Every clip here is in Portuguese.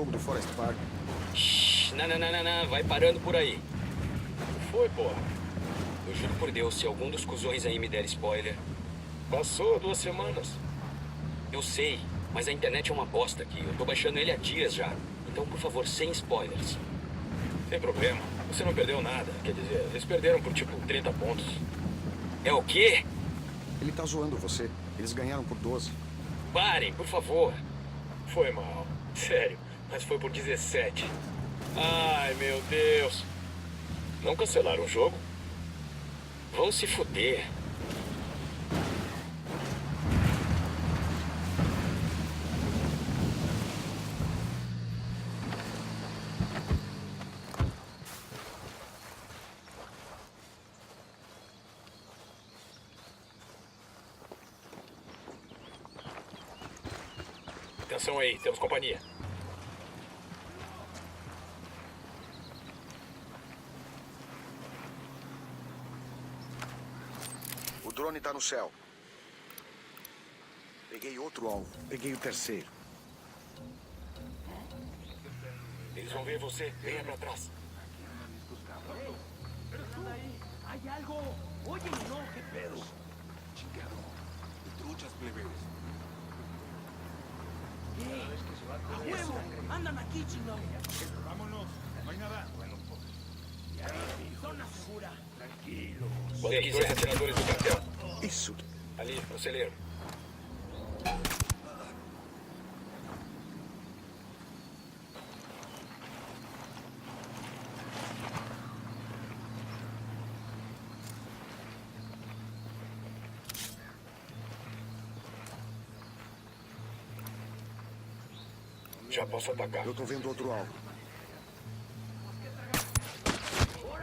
jogo do Forest Park. Shhh, não, vai parando por aí. O que foi, porra? Eu juro por Deus, se algum dos cuzões aí me der spoiler... Passou 2 semanas. Eu sei, mas a internet é uma bosta aqui. Eu tô baixando ele há dias já. Então, por favor, sem spoilers. Sem problema. Você não perdeu nada. Quer dizer, eles perderam por tipo 30 pontos. É o quê? Ele tá zoando você. Eles ganharam por 12. Parem, por favor. Foi mal. Sério, mas foi por 17. Ai, meu Deus. Não cancelaram o jogo? Vão se fuder. Atenção aí, temos companhia. O drone tá no céu. Peguei outro alvo. Peguei o terceiro. Eles vão ver você. Venha pra trás. ¡Hay algo! ¡Oye, no! ¿Qué pedo? Chingado. Truchas plebes. ¡A huevo! ¡Andan aquí, chingón! Vámonos. No hay nada. Bueno, pues. Zona segura. Tranquilo. Tem 2 atiradores do cartel. Isso. Ali, no celeiro. Já posso atacar. Eu tô vendo outro alvo.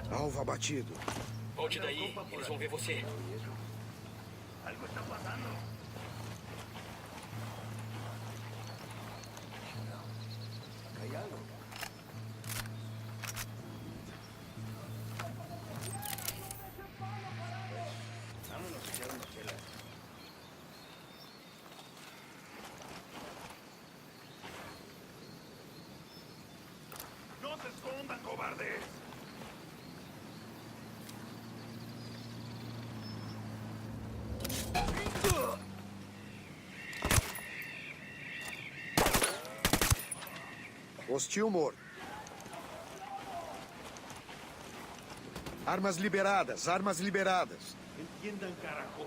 Alvo abatido. Volte daí, eles vão ver você. Algo está pasando. Hay algo. Vámonos, echar una chela. ¡No se escondan, cobardes! Hostil morto. Armas liberadas, armas liberadas. Entiendan, carajo.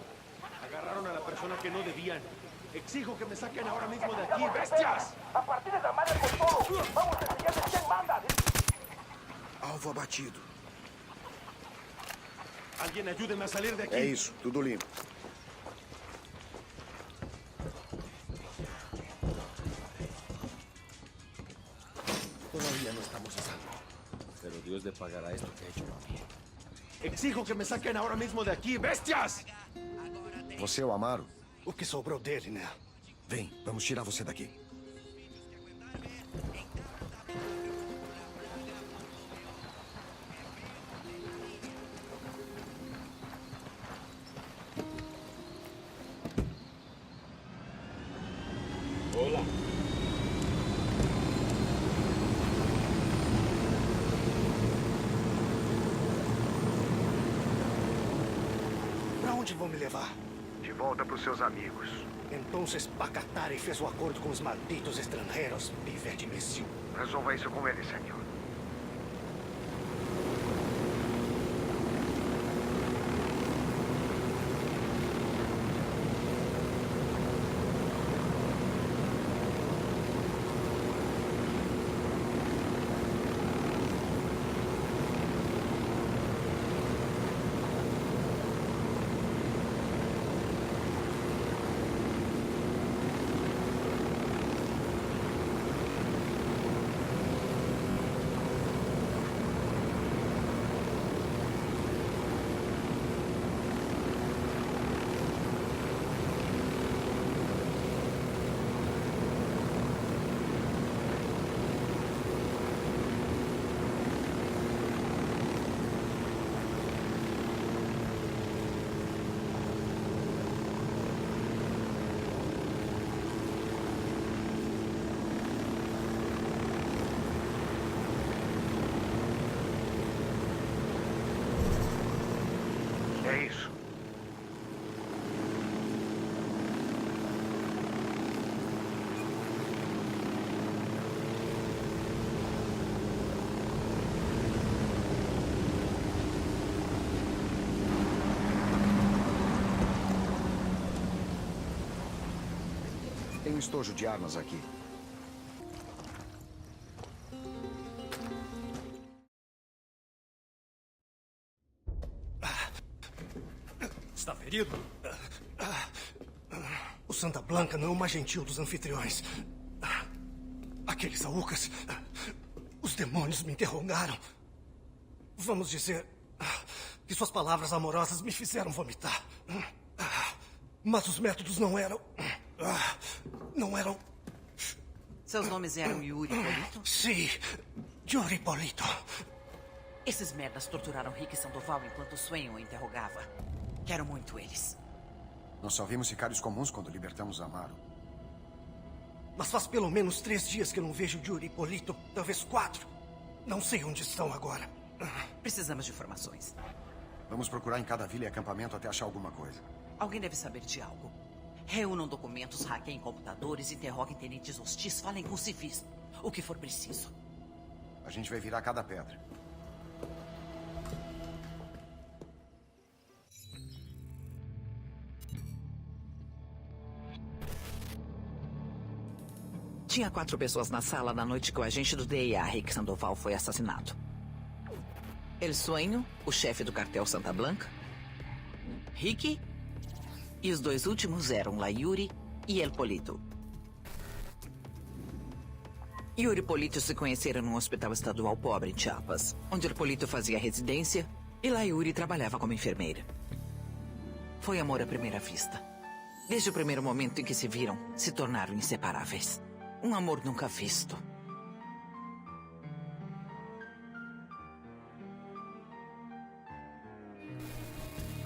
Agarraron a la persona que no debían. Exijo que me saquen ahora mismo de aquí, bestias. ¡A partir de la madre con todo! ¡Vamos a enseñarles quién manda! Alvo abatido. Alguien ayúdeme a salir de aquí. É isso, tudo limpo. Todavía no estamos a salvo. Pero Dios le pagará esto que ha hecho a mí. Exijo que me saquen ahora mismo de aquí, bestias. Você é o Amaro? O que sobrou dele, né? Vem, vamos tirar você daqui. Olá. Pra onde vão me levar? De volta pros seus amigos. Entonces Pacatari fez o acordo com os malditos estrangeiros, pivete imbecil. Resolva isso com ele, senhor. Tem um estojo de armas aqui. Está ferido? O Santa Blanca não é o mais gentil dos anfitriões. Aqueles aucas, os demônios me interrogaram. Vamos dizer que suas palavras amorosas me fizeram vomitar. Mas os métodos não eram... Não eram... Seus nomes eram Yuri Polito? Sim, Yuri Polito. Esses merdas torturaram Rick Sandoval enquanto Swain o interrogava. Quero muito eles. Nós só vimos sicários comuns quando libertamos Amaro. Mas faz pelo menos 3 dias que eu não vejo Yuri Polito. Talvez 4. Não sei onde estão agora. Precisamos de informações. Vamos procurar em cada vila e acampamento até achar alguma coisa. Alguém deve saber de algo. Reúnam documentos, hackeiem computadores, interroguem tenentes hostis, falem com civis. O que for preciso. A gente vai virar cada pedra. Tinha 4 pessoas na sala na noite que o agente do DEA, Rick Sandoval, foi assassinado. El Sueño, o chefe do cartel Santa Blanca, Ricky, e os 2 últimos eram La Yuri e El Polito. Yuri e Polito se conheceram num hospital estadual pobre em Chiapas, onde El Polito fazia residência e La Yuri trabalhava como enfermeira. Foi amor à primeira vista. Desde o primeiro momento em que se viram, se tornaram inseparáveis. Um amor nunca visto.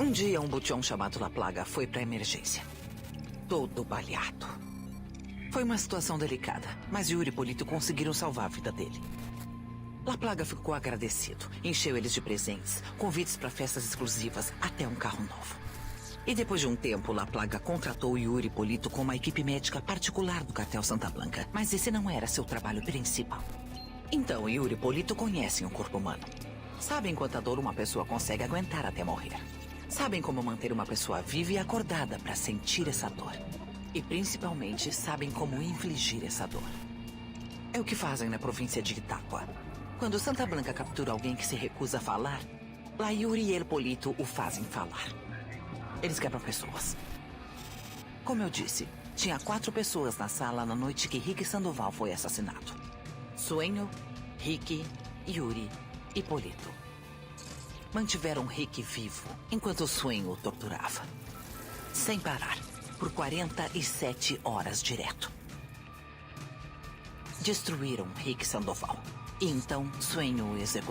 Um dia, um butião chamado La Plaga foi para emergência. Todo baleado. Foi uma situação delicada, mas Yuri e Polito conseguiram salvar a vida dele. La Plaga ficou agradecido, encheu eles de presentes, convites para festas exclusivas, até um carro novo. E depois de um tempo, La Plaga contratou Yuri Polito como uma equipe médica particular do cartel Santa Blanca. Mas esse não era seu trabalho principal. Então, Yuri Polito conhecem o corpo humano. Sabem quanta dor uma pessoa consegue aguentar até morrer. Sabem como manter uma pessoa viva e acordada para sentir essa dor. E principalmente sabem como infligir essa dor. É o que fazem na província de Itaqua. Quando Santa Blanca captura alguém que se recusa a falar, La Yuri e El Polito o fazem falar. Eles quebram pessoas. Como eu disse, tinha 4 pessoas na sala na noite que Rick Sandoval foi assassinado. Sueño, Ricky, Yuri e Polito. Mantiveram Rick vivo enquanto Sueño o torturava. Sem parar, por 47 horas direto. Destruíram Rick Sandoval. E então Sueño o executou.